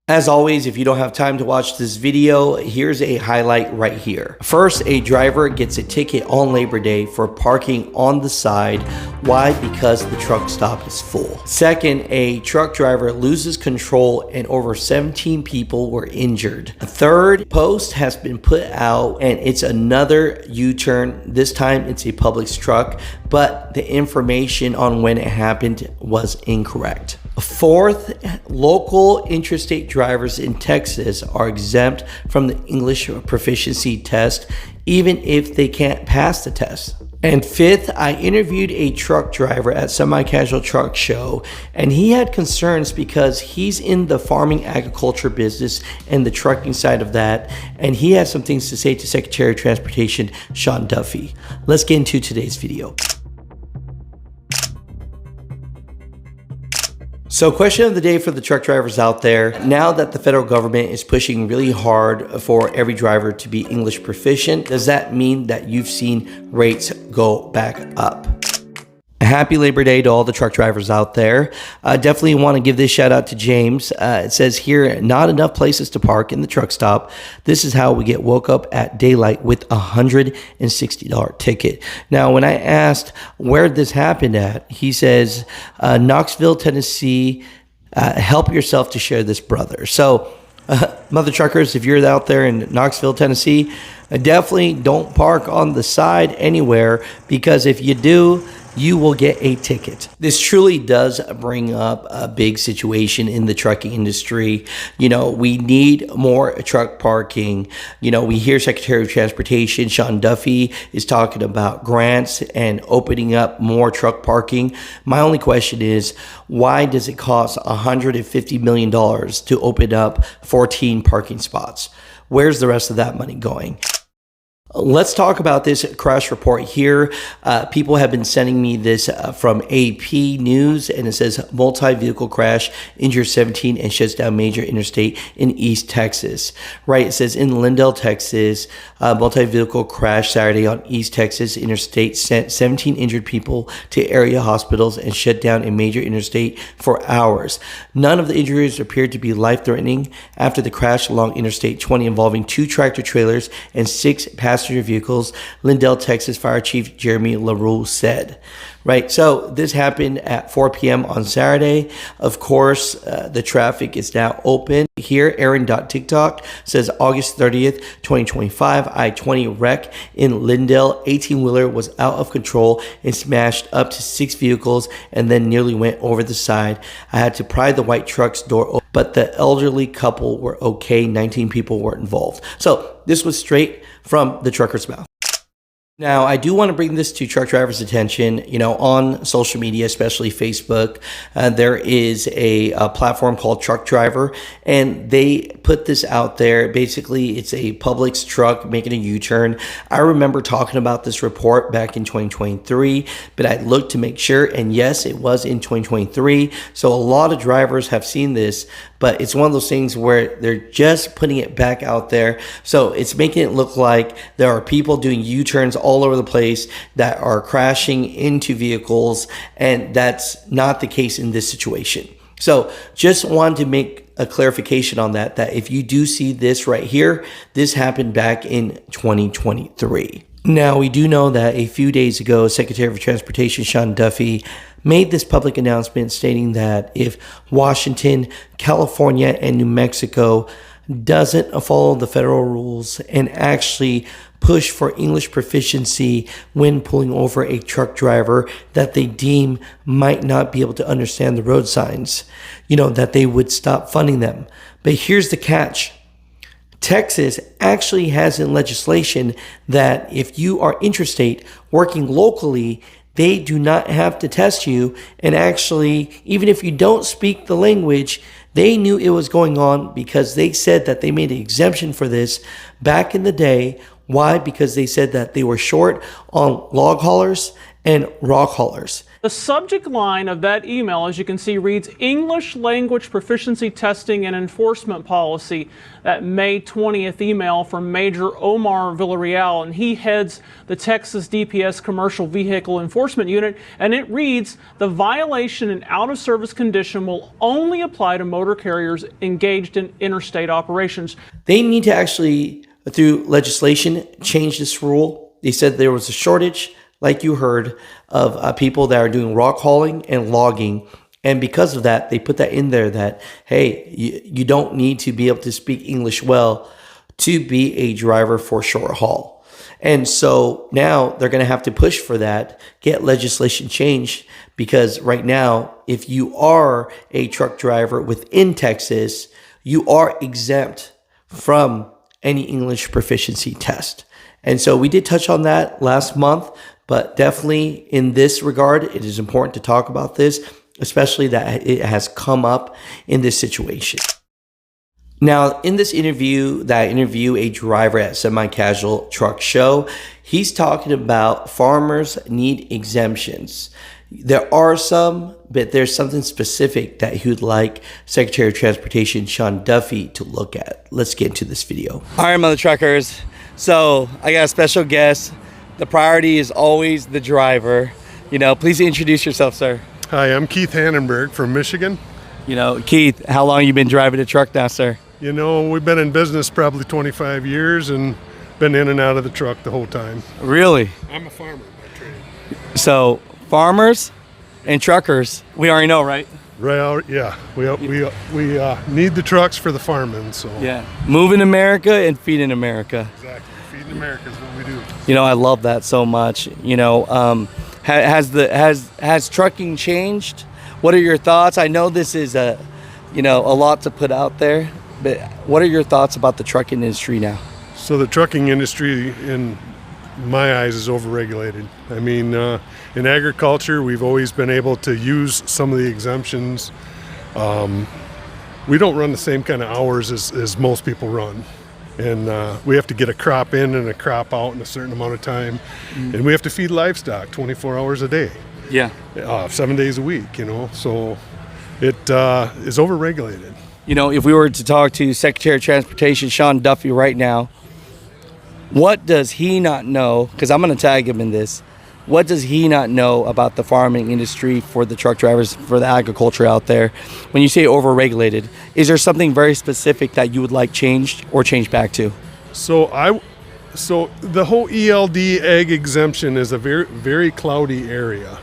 As always, if you don't have time to watch this video, here's a highlight right here. First, a driver gets a ticket on Labor Day for parking on the side. Why? Because the truck stop is full. Second, a truck driver loses control and over 17 people were injured. A third post has been put out and it's another U-turn. This time it's a Publix truck, but the information on when it happened was incorrect. Fourth, local interstate drivers in Texas are exempt from the English proficiency test, even if they can't pass the test. And fifth, I interviewed a truck driver at Semi-Casual Truck Show, and he had concerns because he's in the farming agriculture business and the trucking side of that, and he has some things to say to Secretary of Transportation Sean Duffy. Let's get into today's video. So question of the day for the truck drivers out there. Now that the federal government is pushing really hard for every driver to be English proficient, does that mean that you've seen rates go back up? Happy Labor Day to all the truck drivers out there. Definitely want to give this shout out to James. It says here, not enough places to park in the truck stop. This is how we get woke up at daylight with $160 ticket. Now, when I asked where this happened at, he says, Knoxville, Tennessee. Help yourself to share this, brother. So, mother truckers, if you're out there in Knoxville, Tennessee, definitely don't park on the side anywhere, because if you do, you will get a ticket. This truly does bring up a big situation in the trucking industry. You know, we need more truck parking. You know, we hear Secretary of Transportation Sean Duffy is talking about grants and opening up more truck parking. My only question is, why does it cost $150 million to open up 14 parking spots? Where's the rest of that money going? Let's talk about this crash report here. People have been sending me this from AP News, and it says multi-vehicle crash injures 17 and shuts down major interstate in East Texas. Right? It says in Lindell, Texas, multi-vehicle crash Saturday on East Texas interstate sent 17 injured people to area hospitals and shut down a major interstate for hours. None of the injuries appeared to be life-threatening after the crash along Interstate 20 involving 2 tractor trailers and 6 passenger vehicles, Lindell, Texas Fire Chief Jeremy LaRue said. Right, so this happened at 4 p.m. on Saturday. Of course, the traffic is now open. Here, Aaron.TikTok says August 30th, 2025, I-20 wreck in Lindell. 18-wheeler was out of control and smashed up to 6 vehicles and then nearly went over the side. I had to pry the white truck's door open, but the elderly couple were okay. 19 people were involved. So this was straight from the trucker's mouth. Now, I do want to bring this to truck drivers' attention. You know, on social media, especially Facebook, there is a platform called Truck Driver, and they put this out there. Basically, it's a Publix truck making a U-turn. I remember talking about this report back in 2023, but I looked to make sure, and yes, it was in 2023. So a lot of drivers have seen this, but it's one of those things where they're just putting it back out there. So it's making it look like there are people doing U-turns all over the place that are crashing into vehicles, and that's not the case in this situation. So just wanted to make a clarification on that if you do see this right here, this happened back in 2023. Now, we do know that a few days ago, Secretary of Transportation Sean Duffy made this public announcement stating that if Washington, California, and New Mexico doesn't follow the federal rules and actually push for English proficiency when pulling over a truck driver that they deem might not be able to understand the road signs, you know, that they would stop funding them. But here's the catch. Texas actually has in legislation that if you are interstate working locally, they do not have to test you. And actually, even if you don't speak the language, they knew it was going on because they said that they made an exemption for this back in the day. Why? Because they said that they were short on log haulers and rock haulers. The subject line of that email, as you can see, reads English Language Proficiency Testing and Enforcement Policy. That May 20th email from Major Omar Villarreal, and he heads the Texas DPS Commercial Vehicle Enforcement Unit, and it reads, the violation and out-of-service condition will only apply to motor carriers engaged in interstate operations. They need to actually, through legislation, change this rule. They said there was a shortage, like you heard, of people that are doing rock hauling and logging. And because of that, they put that in there that, hey, you don't need to be able to speak English well to be a driver for short haul. And so now they're going to have to push for that, get legislation changed, because right now, if you are a truck driver within Texas, you are exempt from any English proficiency test. And so we did touch on that last month. But definitely in this regard, it is important to talk about this, especially that it has come up in this situation. Now, in this interview that I interview a driver at Semi-Casual Truck Show, he's talking about farmers need exemptions. There are some, but there's something specific that he would like Secretary of Transportation Sean Duffy to look at. Let's get into this video. All right, mother truckers. So I got a special guest. The priority is always the driver. Please introduce yourself, sir. Hi, I'm Keith Hannenberg from Michigan. Keith, how long you been driving a truck now, sir? We've been in business probably 25 years and been in and out of the truck the whole time. Really? I'm a farmer by trade. So farmers and truckers, we already know, right? Right, yeah. We need the trucks for the farming, so. Yeah, moving America and feeding America. Exactly, feeding America is what we do. I love that so much. Has trucking changed? What are your thoughts? I know this is a lot to put out there, but what are your thoughts about the trucking industry now? So the trucking industry, in my eyes, is overregulated. I mean, in agriculture, we've always been able to use some of the exemptions. We don't run the same kind of hours as most people run. And we have to get a crop in and a crop out in a certain amount of time. And we have to feed livestock 24 hours a day. Yeah. 7 days a week, So it is overregulated. If we were to talk to Secretary of Transportation Sean Duffy right now, what does he not know? Because I'm going to tag him in this. What does he not know about the farming industry for the truck drivers, for the agriculture out there? When you say overregulated, is there something very specific that you would like changed or changed back to? So the whole ELD ag exemption is a very, very cloudy area.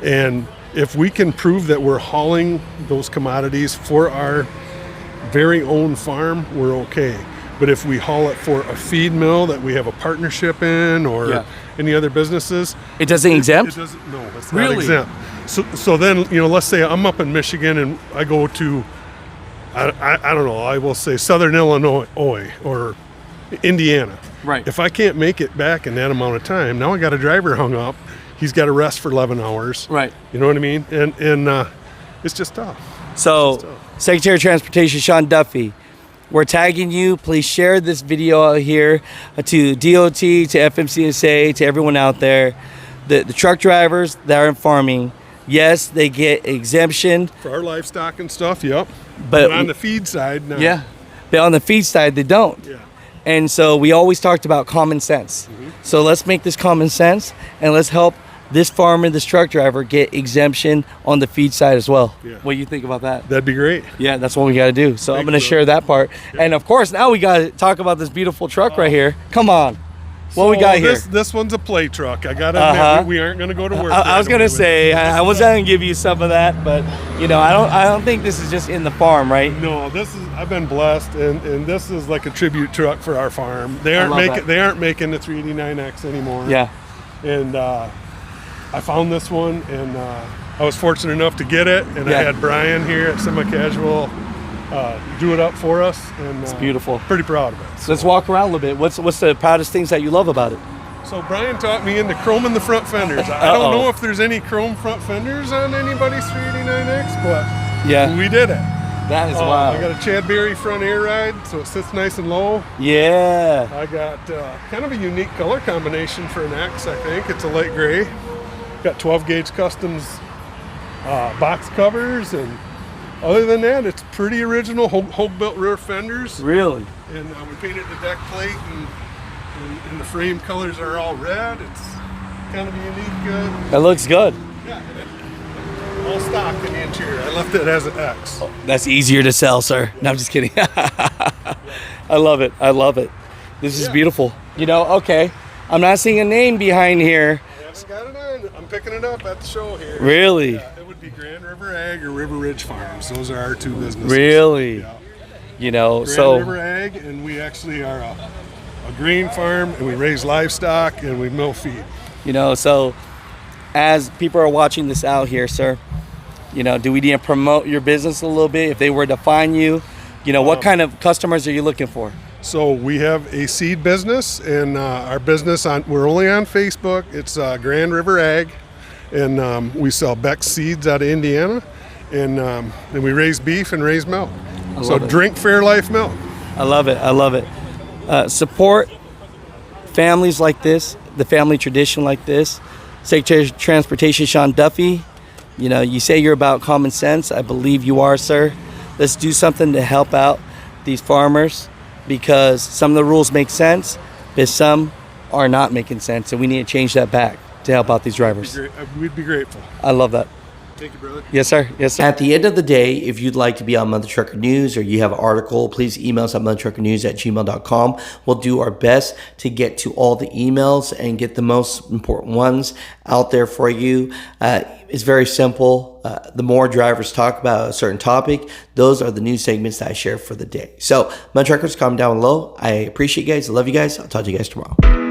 And if we can prove that we're hauling those commodities for our very own farm, we're okay. But if we haul it for a feed mill that we have a partnership in, or any other businesses, it doesn't exempt? It doesn't. No, it's really? Not exempt. So then, let's say I'm up in Michigan and I go to, I don't know, I will say Southern Illinois or Indiana. Right. If I can't make it back in that amount of time, now I got a driver hung up. He's got to rest for 11 hours. Right. You know what I mean? And it's just tough. So, Secretary of Transportation Sean Duffy, we're tagging you. Please share this video out here to DOT, to FMCSA, to everyone out there. The truck drivers that are in farming, yes, they get exemption. For our livestock and stuff, yep. But on the feed side, no. Yeah. But on the feed side, they don't. Yeah. And so we always talked about common sense. So let's make this common sense, and let's help this farmer, this truck driver, get exemption on the feed side as well. Yeah. What do you think about that? That'd be great. Yeah, that's what we got to do. So I'm going to share that part. Yeah. And of course, now we got to talk about this beautiful truck right here. Come on. What we got here? This one's a play truck. I got to admit, we aren't going to go to work. I was going to say, I was going to give you some of that, but I don't think this is just in the farm, right? No, I've been blessed, and this is like a tribute truck for our farm. They aren't making the 389X anymore. Yeah. And I found this one, and I was fortunate enough to get it, and I had Brian here at Semi-Casual do it up for us, and it's beautiful. Pretty proud of it. So let's walk around a little bit. What's the proudest things that you love about it? So Brian taught me into chroming the front fenders. I don't know if there's any chrome front fenders on anybody's 389X, but we did it. That is wild. I got a Chad Berry front air ride, so it sits nice and low. Yeah. I got kind of a unique color combination for an X, I think. It's a light gray. Got 12 gauge customs box covers, and other than that, it's pretty original. Hogue built rear fenders. Really? And we painted the deck plate, and the frame colors are all red. It's kind of a unique. That looks good. Yeah, all stock in the interior. I left it as an X. That's easier to sell, sir. No, I'm just kidding. I love it. I love it. This is beautiful. You know, okay. I'm not seeing a name behind here. I haven't got it on. I'm picking it up at the show here. Really? Yeah, it would be Grand River Ag or River Ridge Farms. Those are our two businesses. Really? Yeah. You know, Grand so River Ag, and we actually are a grain farm, and we raise livestock, and we mill feed. you know, so as people are watching this out here, sir, you know, do we need to promote your business a little bit? If they were to find you, you know, what kind of customers are you looking for? So we have a seed business, and our business we're only on Facebook. It's Grand River Ag, and we sell Beck's seeds out of Indiana, and we raise beef and raise milk. So drink Fairlife milk. I love it. I love it. Support families like this, the family tradition like this. Secretary of Transportation Sean Duffy, you know, you say you're about common sense. I believe you are, sir. Let's do something to help out these farmers, because some of the rules make sense, but some are not making sense, and we need to change that back to help out these drivers. We'd be grateful. I love that. Thank you, brother. Yes, sir. Yes, sir. At the end of the day, if you'd like to be on Mother Trucker News or you have an article, please email us at muthatruckernews@gmail.com. We'll do our best to get to all the emails and get the most important ones out there for you. It's very simple. The more drivers talk about a certain topic, those are the news segments that I share for the day. So, Muthat Truckers, comment down below. I appreciate you guys. I love you guys. I'll talk to you guys tomorrow.